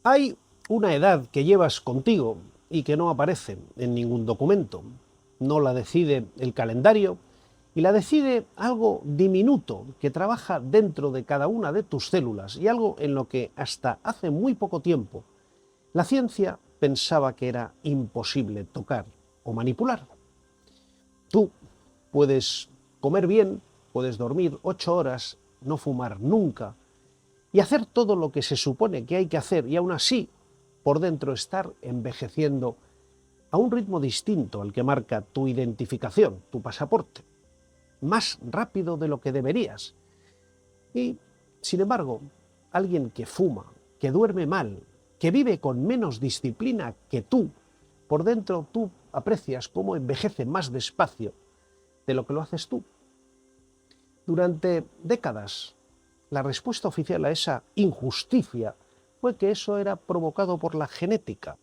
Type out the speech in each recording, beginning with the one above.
Hay una edad que llevas contigo y que no aparece en ningún documento. No la decide el calendario y la decide algo diminuto que trabaja dentro de cada una de tus células y algo en lo que hasta hace muy poco tiempo la ciencia pensaba que era imposible tocar o manipular. Tú puedes comer bien, puedes dormir 8 horas, no fumar nunca y hacer todo lo que se supone que hay que hacer y aún así por dentro estar envejeciendo a un ritmo distinto al que marca tu identificación, tu pasaporte, más rápido de lo que deberías. Y, sin embargo, alguien que fuma, que duerme mal, que vive con menos disciplina que tú, por dentro tú aprecias cómo envejece más despacio de lo que lo haces tú. Durante décadas, la respuesta oficial a esa injusticia fue que eso era provocado por la genética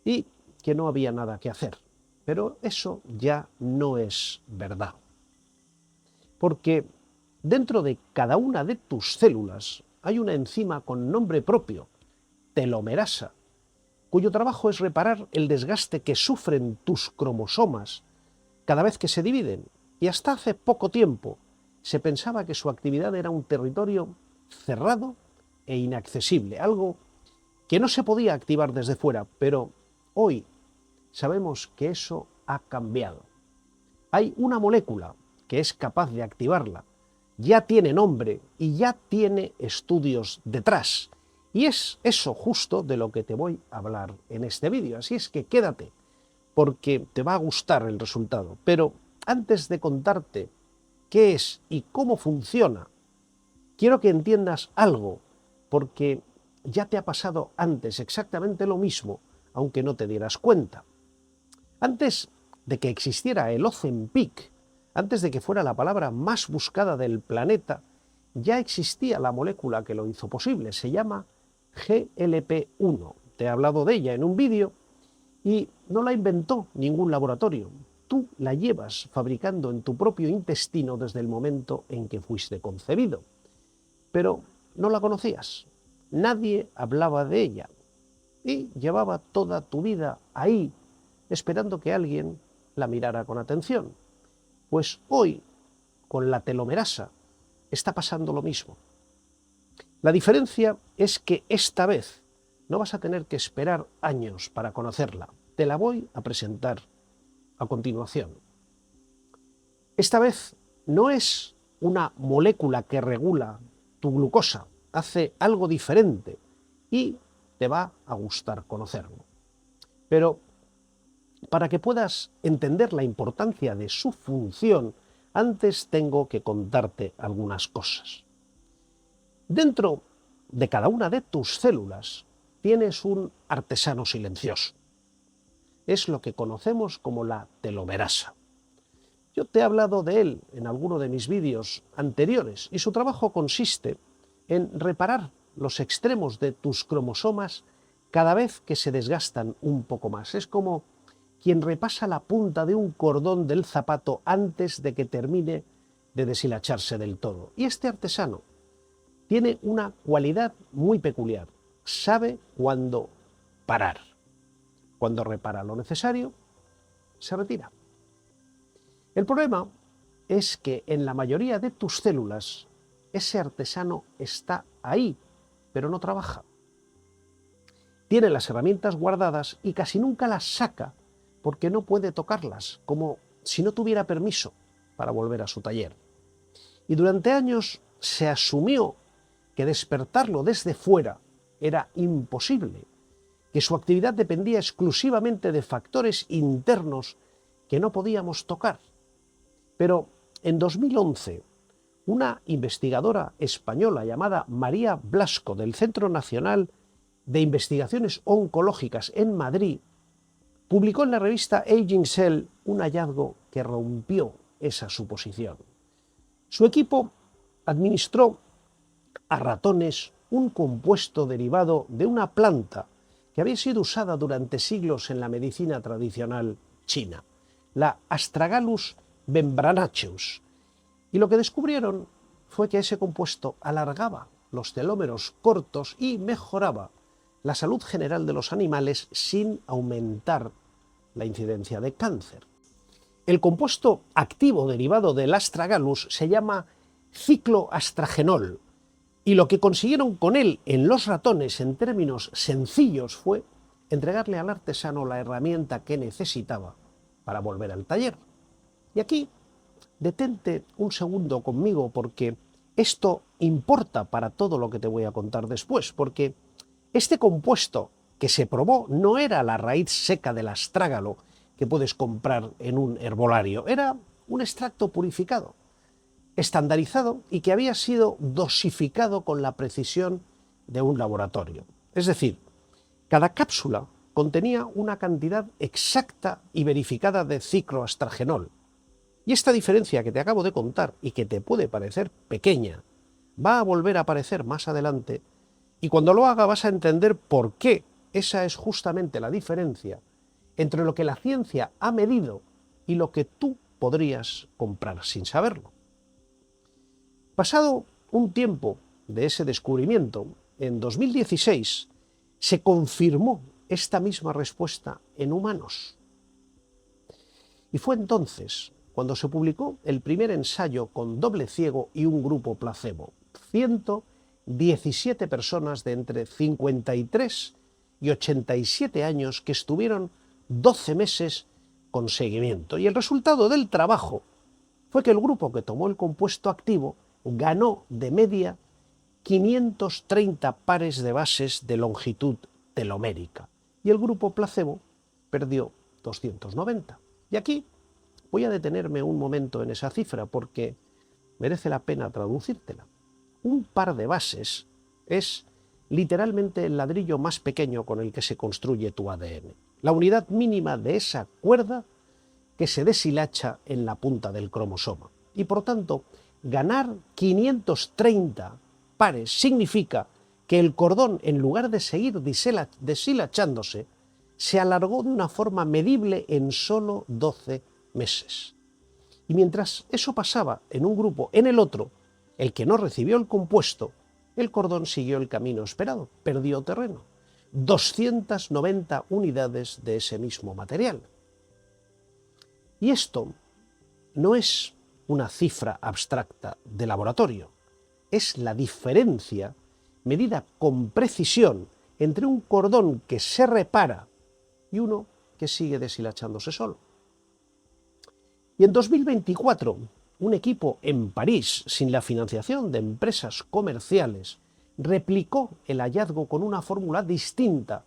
y que no había nada que hacer. Pero eso ya no es verdad. Porque dentro de cada una de tus células hay una enzima con nombre propio, telomerasa, cuyo trabajo es reparar el desgaste que sufren tus cromosomas cada vez que se dividen. Y hasta hace poco tiempo se pensaba que su actividad era un territorio cerrado e inaccesible, algo que no se podía activar desde fuera, pero hoy sabemos que eso ha cambiado. Hay una molécula que es capaz de activarla, ya tiene nombre y ya tiene estudios detrás. Y es eso justo de lo que te voy a hablar en este vídeo. Así es que quédate, porque te va a gustar el resultado. Pero antes de contarte qué es y cómo funciona, quiero que entiendas algo, porque ya te ha pasado antes exactamente lo mismo, aunque no te dieras cuenta. Antes de que existiera el Ozempic, antes de que fuera la palabra más buscada del planeta, ya existía la molécula que lo hizo posible. Se llama GLP-1. Te he hablado de ella en un vídeo y no la inventó ningún laboratorio. Tú la llevas fabricando en tu propio intestino desde el momento en que fuiste concebido. Pero no la conocías. Nadie hablaba de ella. Y llevaba toda tu vida ahí, esperando que alguien la mirara con atención. Pues hoy, con la telomerasa, está pasando lo mismo. La diferencia es que esta vez no vas a tener que esperar años para conocerla. Te la voy a presentar a continuación. Esta vez no es una molécula que regula tu glucosa, hace algo diferente y te va a gustar conocerlo. Pero para que puedas entender la importancia de su función, antes tengo que contarte algunas cosas. Dentro de cada una de tus células tienes un artesano silencioso. Es lo que conocemos como la telomerasa. Yo te he hablado de él en alguno de mis vídeos anteriores y su trabajo consiste en reparar los extremos de tus cromosomas cada vez que se desgastan un poco más. Es como quien repasa la punta de un cordón del zapato antes de que termine de deshilacharse del todo. Y este artesano tiene una cualidad muy peculiar. Sabe cuándo parar. Cuando repara lo necesario, se retira. El problema es que en la mayoría de tus células ese artesano está ahí, pero no trabaja. Tiene las herramientas guardadas y casi nunca las saca porque no puede tocarlas, como si no tuviera permiso para volver a su taller. Y durante años se asumió que despertarlo desde fuera era imposible, que su actividad dependía exclusivamente de factores internos que no podíamos tocar. Pero en 2011, una investigadora española llamada María Blasco del Centro Nacional de Investigaciones Oncológicas en Madrid publicó en la revista Aging Cell un hallazgo que rompió esa suposición. Su equipo administró a ratones un compuesto derivado de una planta que había sido usada durante siglos en la medicina tradicional china, la Astragalus membranaceus. Y lo que descubrieron fue que ese compuesto alargaba los telómeros cortos y mejoraba la salud general de los animales sin aumentar la incidencia de cáncer. El compuesto activo derivado del astragalus se llama cicloastragenol, y lo que consiguieron con él en los ratones en términos sencillos fue entregarle al artesano la herramienta que necesitaba para volver al taller. Y aquí detente un segundo conmigo, porque esto importa para todo lo que te voy a contar después, porque este compuesto que se probó no era la raíz seca del astrágalo que puedes comprar en un herbolario, era un extracto purificado, estandarizado y que había sido dosificado con la precisión de un laboratorio. Es decir, cada cápsula contenía una cantidad exacta y verificada de cicloastragenol. Y esta diferencia que te acabo de contar y que te puede parecer pequeña, va a volver a aparecer más adelante, y cuando lo haga vas a entender por qué esa es justamente la diferencia entre lo que la ciencia ha medido y lo que tú podrías comprar sin saberlo. Pasado un tiempo de ese descubrimiento, en 2016 se confirmó esta misma respuesta en humanos. Y fue entonces cuando se publicó el primer ensayo con doble ciego y un grupo placebo. 117 personas de entre 53 y 87 años que estuvieron 12 meses con seguimiento. Y el resultado del trabajo fue que el grupo que tomó el compuesto activo ganó de media 530 pares de bases de longitud telomérica y el grupo placebo perdió 290. Y aquí voy a detenerme un momento en esa cifra porque merece la pena traducírtela. Un par de bases es literalmente el ladrillo más pequeño con el que se construye tu ADN, la unidad mínima de esa cuerda que se deshilacha en la punta del cromosoma. Y por tanto, ganar 530 pares significa que el cordón, en lugar de seguir deshilachándose, se alargó de una forma medible en solo 12 meses. Y mientras eso pasaba en un grupo, en el otro, el que no recibió el compuesto, el cordón siguió el camino esperado, perdió terreno. 290 unidades de ese mismo material. Y esto no es una cifra abstracta de laboratorio, es la diferencia medida con precisión entre un cordón que se repara y uno que sigue deshilachándose solo. Y en 2024, un equipo en París, sin la financiación de empresas comerciales, replicó el hallazgo con una fórmula distinta,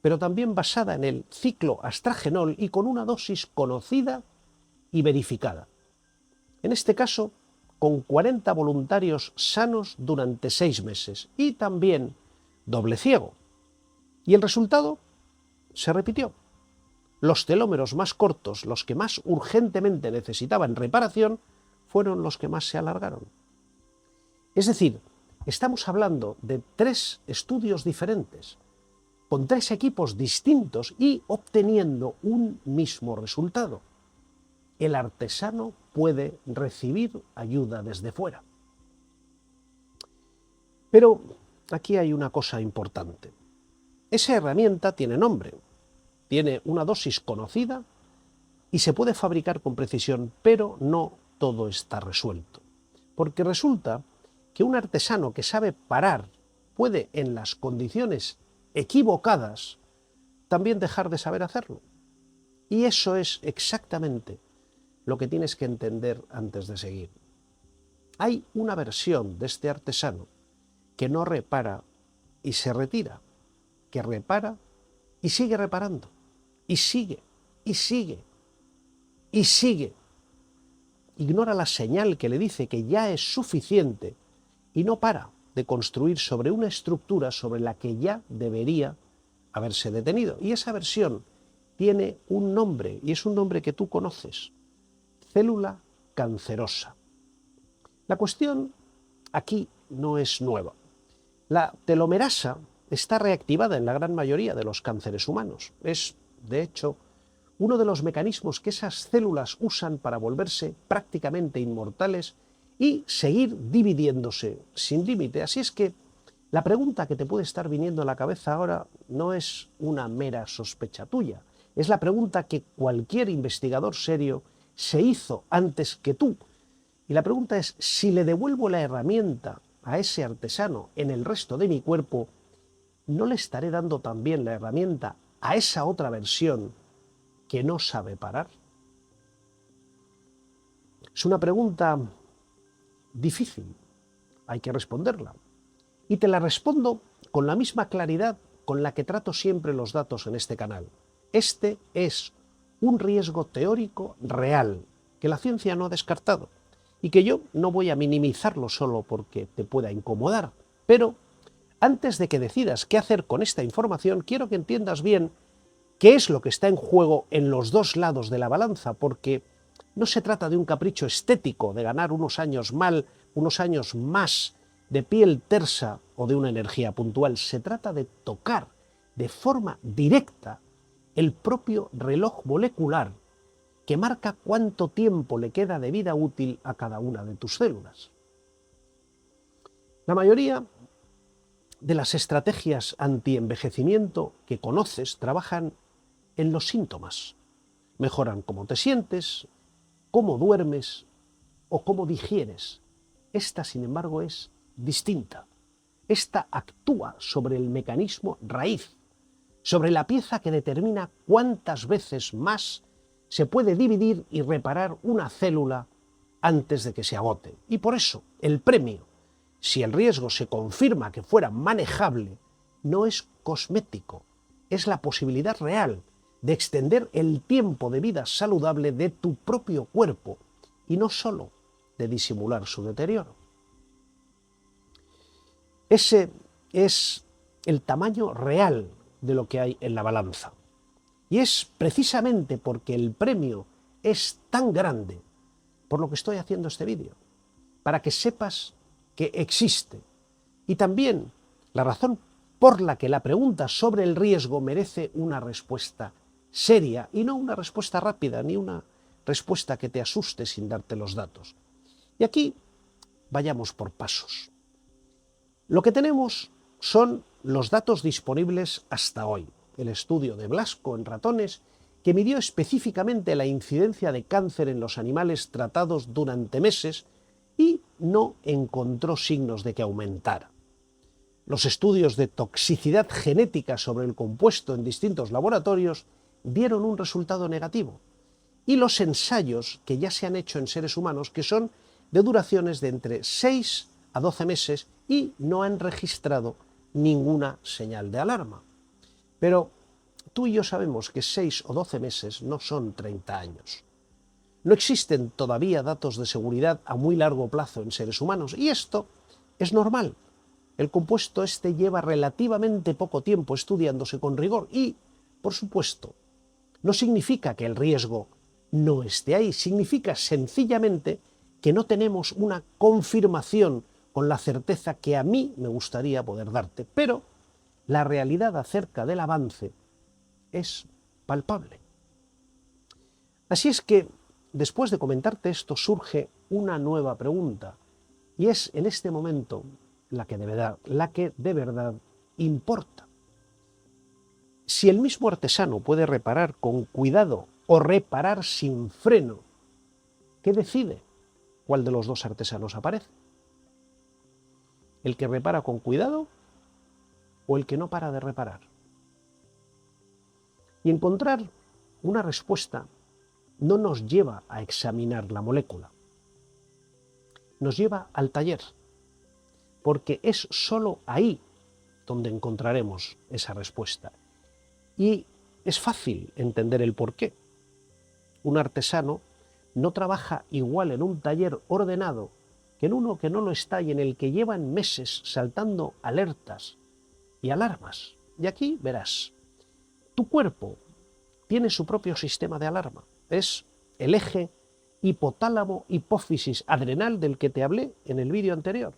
pero también basada en el cicloastragenol y con una dosis conocida y verificada. En este caso, con 40 voluntarios sanos durante 6 meses y también doble ciego. Y el resultado se repitió. Los telómeros más cortos, los que más urgentemente necesitaban reparación, fueron los que más se alargaron. Es decir, estamos hablando de 3 estudios diferentes, con 3 equipos distintos y obteniendo un mismo resultado. El artesano puede recibir ayuda desde fuera. Pero aquí hay una cosa importante. Esa herramienta tiene nombre, tiene una dosis conocida y se puede fabricar con precisión, pero no todo está resuelto. Porque resulta que un artesano que sabe parar puede, en las condiciones equivocadas, también dejar de saber hacerlo. Y eso es exactamente lo que tienes que entender antes de seguir. Hay una versión de este artesano que no repara y se retira, que repara y sigue reparando, y sigue, y sigue, y sigue. Ignora la señal que le dice que ya es suficiente y no para de construir sobre una estructura sobre la que ya debería haberse detenido. Y esa versión tiene un nombre, y es un nombre que tú conoces: célula cancerosa. La cuestión aquí no es nueva. La telomerasa está reactivada en la gran mayoría de los cánceres humanos. Es, de hecho, uno de los mecanismos que esas células usan para volverse prácticamente inmortales y seguir dividiéndose sin límite. Así es que La pregunta que te puede estar viniendo a la cabeza ahora no es una mera sospecha tuya, es la pregunta que cualquier investigador serio se hizo antes que tú. Y la pregunta es, si le devuelvo la herramienta a ese artesano en el resto de mi cuerpo, ¿no le estaré dando también la herramienta a esa otra versión que no sabe parar? Es una pregunta difícil, hay que responderla. Y te la respondo con la misma claridad con la que trato siempre los datos en este canal. Este es un riesgo teórico real que la ciencia no ha descartado y que yo no voy a minimizarlo solo porque te pueda incomodar. Pero antes de que decidas qué hacer con esta información, quiero que entiendas bien qué es lo que está en juego en los dos lados de la balanza, porque no se trata de un capricho estético, de ganar unos años más de piel tersa o de una energía puntual. Se trata de tocar de forma directa el propio reloj molecular que marca cuánto tiempo le queda de vida útil a cada una de tus células. La mayoría de las estrategias anti-envejecimiento que conoces trabajan en los síntomas. Mejoran cómo te sientes, cómo duermes o cómo digieres. Esta, sin embargo, es distinta. Esta actúa sobre el mecanismo raíz, sobre la pieza que determina cuántas veces más se puede dividir y reparar una célula antes de que se agote. Y por eso el premio, si el riesgo se confirma que fuera manejable, no es cosmético, es la posibilidad real de extender el tiempo de vida saludable de tu propio cuerpo y no solo de disimular su deterioro. Ese es el tamaño real de lo que hay en la balanza. Y es precisamente porque el premio es tan grande por lo que estoy haciendo este vídeo, para que sepas que existe. Y también la razón por la que la pregunta sobre el riesgo merece una respuesta seria y no una respuesta rápida, ni una respuesta que te asuste sin darte los datos. Y aquí vayamos por pasos. Lo que tenemos son los datos disponibles hasta hoy. El estudio de Blasco en ratones, que midió específicamente la incidencia de cáncer en los animales tratados durante meses y no encontró signos de que aumentara. Los estudios de toxicidad genética sobre el compuesto en distintos laboratorios dieron un resultado negativo. Y los ensayos que ya se han hecho en seres humanos, que son de duraciones de entre 6 a 12 meses y no han registrado ninguna señal de alarma. Pero tú y yo sabemos que 6 o 12 meses no son 30 años. No existen todavía datos de seguridad a muy largo plazo en seres humanos y esto es normal. El compuesto este lleva relativamente poco tiempo estudiándose con rigor y, por supuesto, no significa que el riesgo no esté ahí, significa sencillamente que no tenemos una confirmación con la certeza que a mí me gustaría poder darte, pero la realidad acerca del avance es palpable. Así es que, después de comentarte esto, surge una nueva pregunta, y es en este momento la que de verdad importa. Si el mismo artesano puede reparar con cuidado o reparar sin freno, ¿qué decide cuál de los dos artesanos aparece? ¿El que repara con cuidado o el que no para de reparar? Y encontrar una respuesta no nos lleva a examinar la molécula, nos lleva al taller, porque es solo ahí donde encontraremos esa respuesta. Y es fácil entender el porqué. Un artesano no trabaja igual en un taller ordenado que en uno que no lo está y en el que llevan meses saltando alertas y alarmas. Y aquí verás, tu cuerpo tiene su propio sistema de alarma. Es el eje hipotálamo-hipófisis adrenal del que te hablé en el vídeo anterior.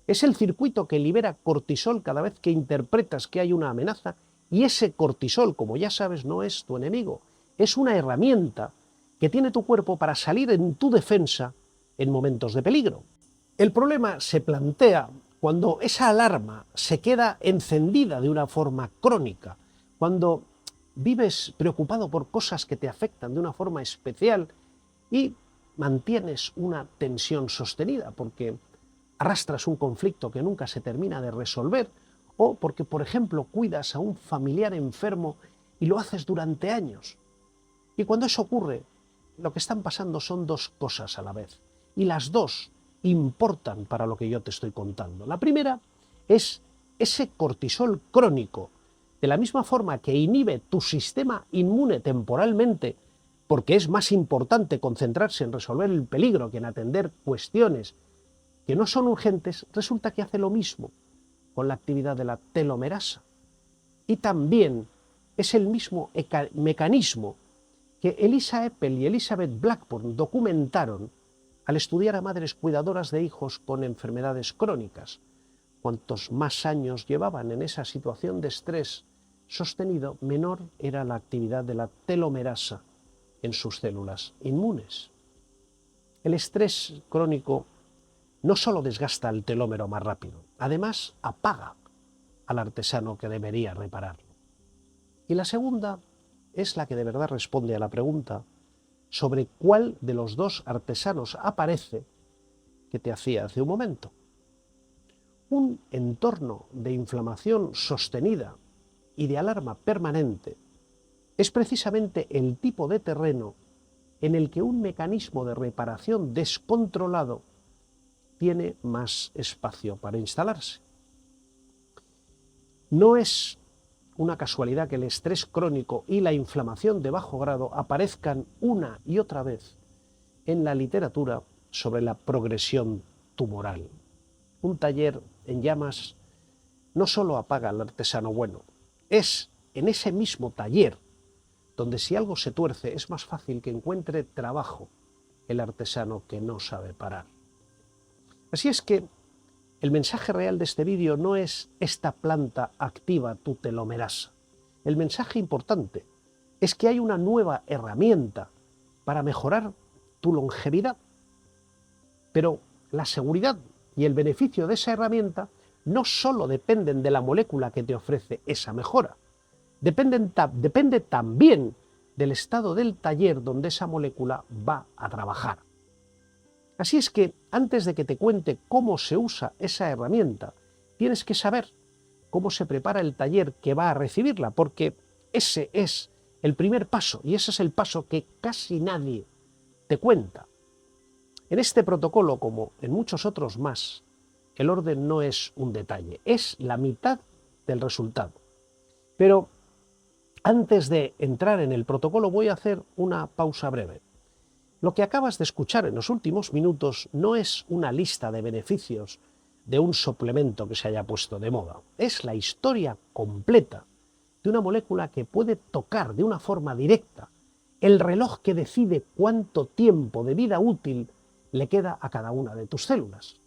Es el circuito que libera cortisol cada vez que interpretas que hay una amenaza, y ese cortisol, como ya sabes, no es tu enemigo, es una herramienta que tiene tu cuerpo para salir en tu defensa en momentos de peligro. El problema se plantea cuando esa alarma se queda encendida de una forma crónica, cuando vives preocupado por cosas que te afectan de una forma especial y mantienes una tensión sostenida porque arrastras un conflicto que nunca se termina de resolver, o porque, por ejemplo, cuidas a un familiar enfermo y lo haces durante años. Y cuando eso ocurre, lo que están pasando son dos cosas a la vez, y las dos importan para lo que yo te estoy contando. La primera es ese cortisol crónico, de la misma forma que inhibe tu sistema inmune temporalmente, porque es más importante concentrarse en resolver el peligro que en atender cuestiones que no son urgentes, resulta que hace lo mismo con la actividad de la telomerasa. Y también es el mismo mecanismo que Elisa Epel y Elizabeth Blackburn documentaron al estudiar a madres cuidadoras de hijos con enfermedades crónicas. Cuantos más años llevaban en esa situación de estrés sostenido, menor era la actividad de la telomerasa en sus células inmunes. El estrés crónico no solo desgasta el telómero más rápido, además apaga al artesano que debería repararlo. Y la segunda es la que de verdad responde a la pregunta sobre cuál de los dos artesanos aparece que te hacía hace un momento. Un entorno de inflamación sostenida y de alarma permanente es precisamente el tipo de terreno en el que un mecanismo de reparación descontrolado tiene más espacio para instalarse. No es una casualidad que el estrés crónico y la inflamación de bajo grado aparezcan una y otra vez en la literatura sobre la progresión tumoral. Un taller en llamas no solo apaga al artesano bueno, es en ese mismo taller donde si algo se tuerce es más fácil que encuentre trabajo el artesano que no sabe parar. Así es que el mensaje real de este vídeo no es esta planta activa tu telomerasa. El mensaje importante es que hay una nueva herramienta para mejorar tu longevidad. Pero la seguridad y el beneficio de esa herramienta no solo dependen de la molécula que te ofrece esa mejora, depende también del estado del taller donde esa molécula va a trabajar. Así es que antes de que te cuente cómo se usa esa herramienta, tienes que saber cómo se prepara el taller que va a recibirla, porque ese es el primer paso y ese es el paso que casi nadie te cuenta. En este protocolo, como en muchos otros más, el orden no es un detalle, es la mitad del resultado. Pero antes de entrar en el protocolo voy a hacer una pausa breve. Lo que acabas de escuchar en los últimos minutos no es una lista de beneficios de un suplemento que se haya puesto de moda. Es la historia completa de una molécula que puede tocar de una forma directa el reloj que decide cuánto tiempo de vida útil le queda a cada una de tus células,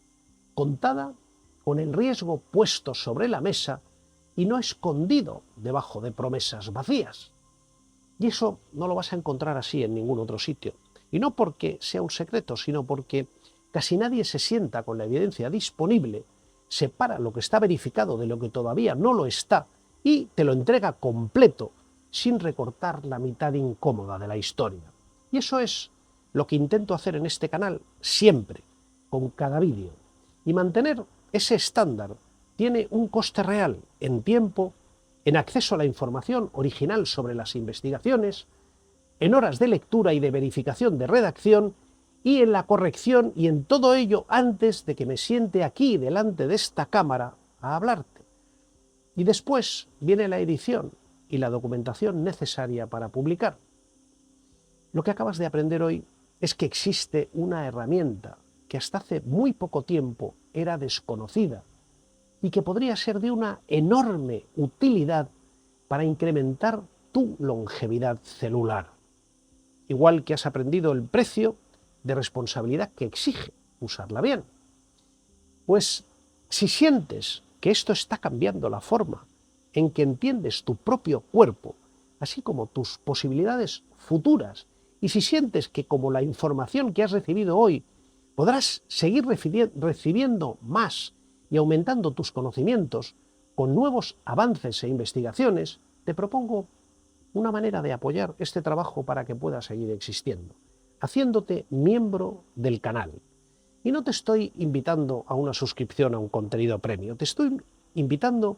contada con el riesgo puesto sobre la mesa y no escondido debajo de promesas vacías. Y eso no lo vas a encontrar así en ningún otro sitio. Y no porque sea un secreto, sino porque casi nadie se sienta con la evidencia disponible, separa lo que está verificado de lo que todavía no lo está y te lo entrega completo, sin recortar la mitad incómoda de la historia. Y eso es lo que intento hacer en este canal siempre, con cada vídeo. Y mantener ese estándar tiene un coste real en tiempo, en acceso a la información original sobre las investigaciones, en horas de lectura y de verificación de redacción y en la corrección y en todo ello antes de que me siente aquí delante de esta cámara a hablarte. Y después viene la edición y la documentación necesaria para publicar. Lo que acabas de aprender hoy es que existe una herramienta que hasta hace muy poco tiempo era desconocida y que podría ser de una enorme utilidad para incrementar tu longevidad celular. Igual que has aprendido el precio de responsabilidad que exige usarla bien. Pues si sientes que esto está cambiando la forma en que entiendes tu propio cuerpo, así como tus posibilidades futuras, y si sientes que como la información que has recibido hoy podrás seguir recibiendo más y aumentando tus conocimientos con nuevos avances e investigaciones, te propongo una manera de apoyar este trabajo para que pueda seguir existiendo, haciéndote miembro del canal. Y no te estoy invitando a una suscripción a un contenido premium, te estoy invitando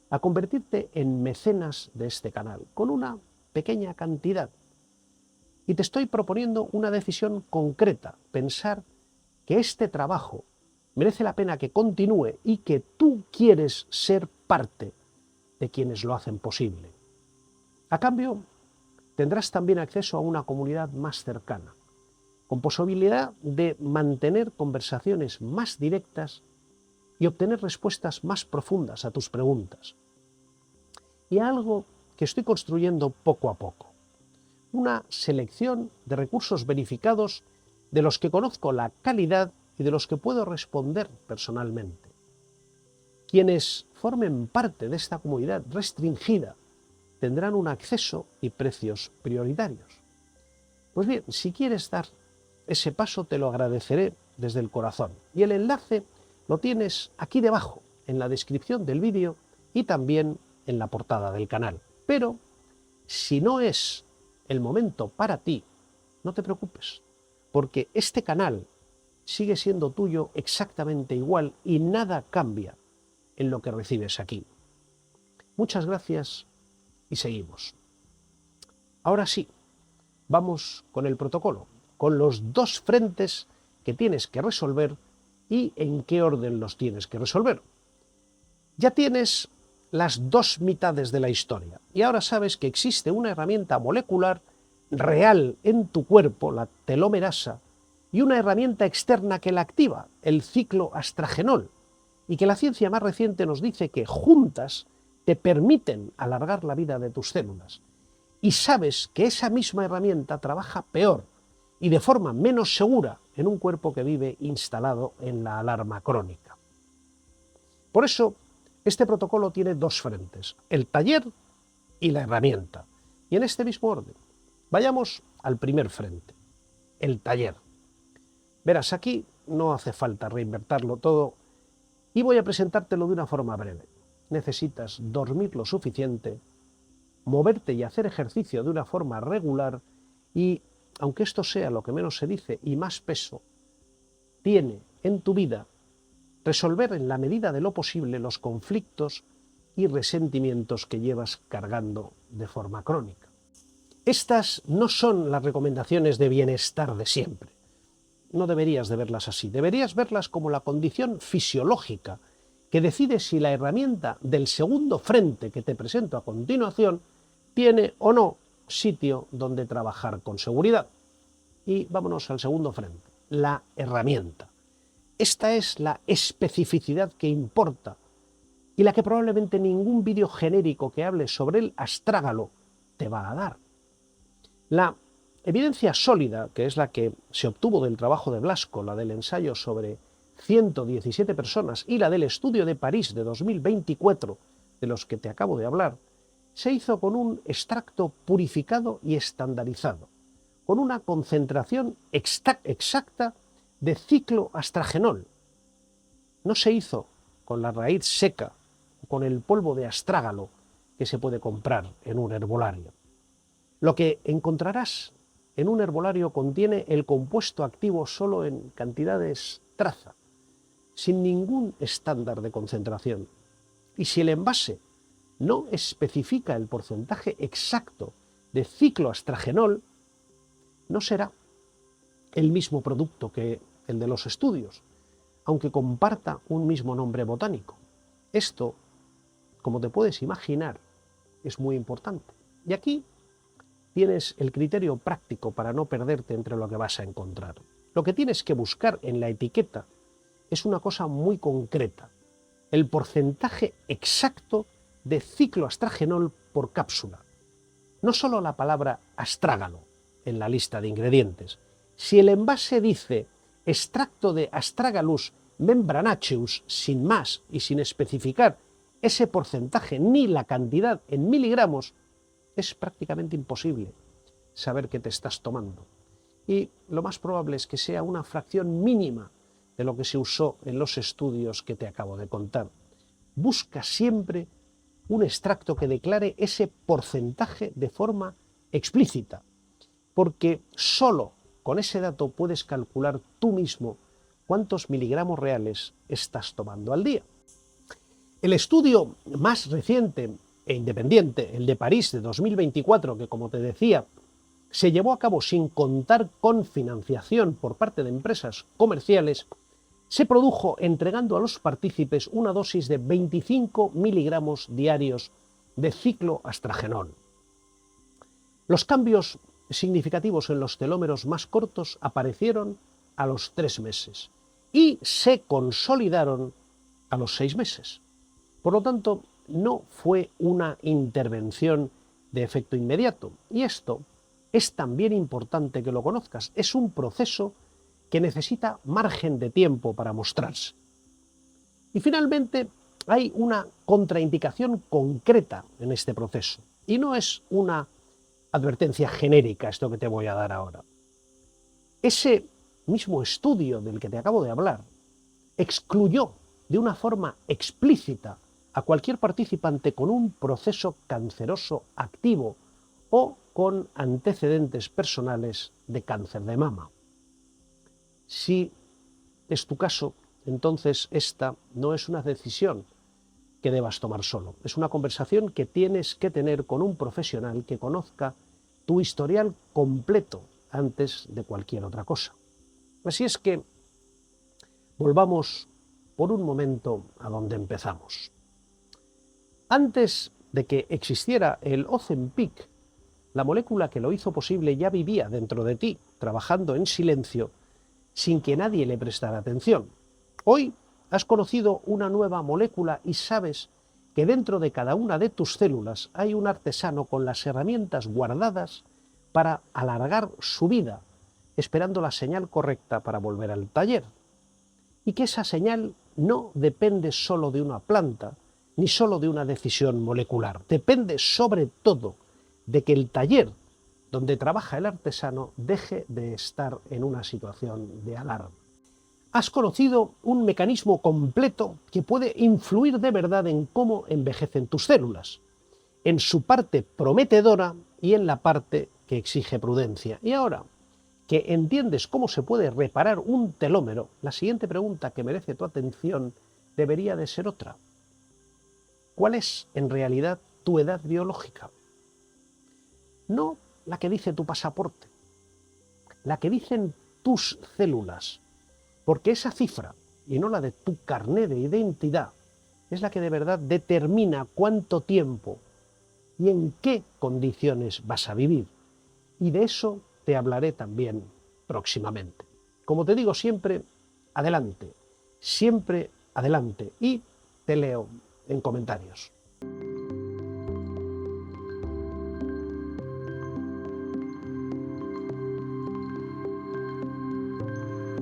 a convertirte en mecenas de este canal con una pequeña cantidad. Y te estoy proponiendo una decisión concreta, pensar que este trabajo merece la pena que continúe y que tú quieres ser parte de quienes lo hacen posible. A cambio, tendrás también acceso a una comunidad más cercana, con posibilidad de mantener conversaciones más directas y obtener respuestas más profundas a tus preguntas. Y algo que estoy construyendo poco a poco, una selección de recursos verificados de los que conozco la calidad y de los que puedo responder personalmente. Quienes formen parte de esta comunidad restringida tendrán un acceso y precios prioritarios. Pues bien, si quieres dar ese paso, te lo agradeceré desde el corazón. Y el enlace lo tienes aquí debajo, en la descripción del vídeo y también en la portada del canal. Pero si no es el momento para ti, no te preocupes, porque este canal sigue siendo tuyo exactamente igual y nada cambia en lo que recibes aquí. Muchas gracias y seguimos. Ahora sí, vamos con el protocolo, con los dos frentes que tienes que resolver y en qué orden los tienes que resolver. Ya tienes las dos mitades de la historia y ahora sabes que existe una herramienta molecular real en tu cuerpo, la telomerasa, y una herramienta externa que la activa, el cicloastragenol, y que la ciencia más reciente nos dice que juntas te permiten alargar la vida de tus células. Y sabes que esa misma herramienta trabaja peor y de forma menos segura en un cuerpo que vive instalado en la alarma crónica. Por eso, este protocolo tiene dos frentes, el taller y la herramienta. Y en este mismo orden, vayamos al primer frente, el taller. Verás, aquí no hace falta reinventarlo todo y voy a presentártelo de una forma breve. Necesitas dormir lo suficiente, moverte y hacer ejercicio de una forma regular y, aunque esto sea lo que menos se dice y más peso tiene en tu vida, resolver en la medida de lo posible los conflictos y resentimientos que llevas cargando de forma crónica. Estas no son las recomendaciones de bienestar de siempre. No deberías de verlas así, deberías verlas como la condición fisiológica que decide si la herramienta del segundo frente que te presento a continuación tiene o no sitio donde trabajar con seguridad. Y vámonos al segundo frente, la herramienta. Esta es la especificidad que importa y la que probablemente ningún vídeo genérico que hable sobre el astrágalo te va a dar. La evidencia sólida, que es la que se obtuvo del trabajo de Blasco, la del ensayo sobre 117 personas y la del estudio de París de 2024, de los que te acabo de hablar, se hizo con un extracto purificado y estandarizado, con una concentración exacta de cicloastragenol. No se hizo con la raíz seca o con el polvo de astrágalo que se puede comprar en un herbolario. Lo que encontrarás en un herbolario contiene el compuesto activo solo en cantidades traza, sin ningún estándar de concentración. Y si el envase no especifica el porcentaje exacto de cicloastragenol, no será el mismo producto que el de los estudios, aunque comparta un mismo nombre botánico. Esto, como te puedes imaginar, es muy importante. Y aquí tienes el criterio práctico para no perderte entre lo que vas a encontrar. Lo que tienes que buscar en la etiqueta es una cosa muy concreta, el porcentaje exacto de cicloastragenol por cápsula. No solo la palabra astrágalo en la lista de ingredientes. Si el envase dice extracto de Astragalus membranaceus sin más y sin especificar ese porcentaje ni la cantidad en miligramos, es prácticamente imposible saber qué te estás tomando. Y lo más probable es que sea una fracción mínima de lo que se usó en los estudios que te acabo de contar. Busca siempre un extracto que declare ese porcentaje de forma explícita, porque solo con ese dato puedes calcular tú mismo cuántos miligramos reales estás tomando al día. El estudio más reciente e independiente, el de París de 2024, que como te decía, se llevó a cabo sin contar con financiación por parte de empresas comerciales, se produjo entregando a los partícipes una dosis de 25 miligramos diarios de cicloastragenol. Los cambios significativos en los telómeros más cortos aparecieron a los 3 meses y se consolidaron a los 6 meses. Por lo tanto, no fue una intervención de efecto inmediato. Y esto es también importante que lo conozcas. Es un proceso que necesita margen de tiempo para mostrarse. Y finalmente, hay una contraindicación concreta en este proceso. Y no es una advertencia genérica esto que te voy a dar ahora. Ese mismo estudio del que te acabo de hablar excluyó de una forma explícita a cualquier participante con un proceso canceroso activo o con antecedentes personales de cáncer de mama. Si es tu caso, entonces esta no es una decisión que debas tomar solo. Es una conversación que tienes que tener con un profesional que conozca tu historial completo antes de cualquier otra cosa. Así es que volvamos por un momento a donde empezamos. Antes de que existiera el Ozempic, la molécula que lo hizo posible ya vivía dentro de ti, trabajando en silencio, sin que nadie le prestara atención. Hoy has conocido una nueva molécula y sabes que dentro de cada una de tus células hay un artesano con las herramientas guardadas para alargar su vida, esperando la señal correcta para volver al taller. Y que esa señal no depende solo de una planta, ni solo de una decisión molecular. Depende sobre todo de que el taller donde trabaja el artesano deje de estar en una situación de alarma. Has conocido un mecanismo completo que puede influir de verdad en cómo envejecen tus células, en su parte prometedora y en la parte que exige prudencia. Y ahora que entiendes cómo se puede reparar un telómero, la siguiente pregunta que merece tu atención debería de ser otra. ¿Cuál es en realidad tu edad biológica? No la que dice tu pasaporte, la que dicen tus células, porque esa cifra, y no la de tu carné de identidad, es la que de verdad determina cuánto tiempo y en qué condiciones vas a vivir. Y de eso te hablaré también próximamente. Como te digo siempre, adelante, siempre adelante, y te leo en comentarios.